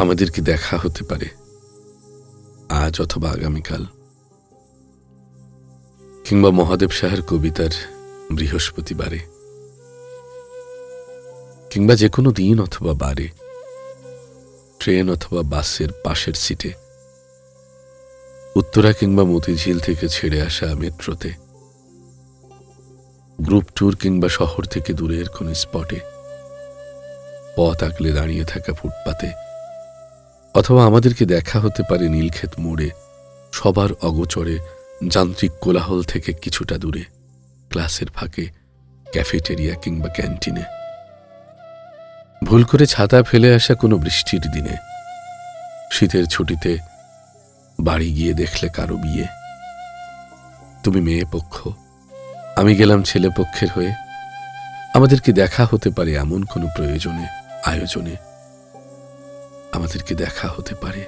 আমাদের কি দেখা হতে পারে আজ অথবা আগামীকাল, কিংবা মহাদেব সাহার কবিতার বৃহস্পতিবারে, কিংবা যে কোনো দিন অথবা বারে, ট্রেন অথবা বাসের পাশের সিটে, উত্তরা কিংবা মতিঝিল থেকে ছেড়ে আসা মেট্রোতে, গ্রুপ ট্যুর কিংবা শহর থেকে দূরের কোন স্পটে, পথ আগলে দাঁড়িয়ে থাকা ফুটপাতে, অথবা আমাদেরকে দেখা হতে পারে নীলক্ষেত মোড়ে, সবার অগোচরে যান্ত্রিক কোলাহল থেকে কিছুটা দূরে, ক্লাসের ফাঁকে, ক্যাফেটেরিয়া কিংবা ক্যান্টিনে, ভুল করে ছাতা ফেলে আসা কোনো বৃষ্টির দিনে, শীতের ছুটিতে বাড়ি গিয়ে দেখলে কারো বিয়ে, তুমি মেয়ে পক্ষ, আমি গেলাম ছেলে পক্ষের হয়ে, আমাদেরকে দেখা হতে পারে এমন কোনো প্রয়োজনে, আয়োজনে, আমাদেরকে দেখা হতে পারে।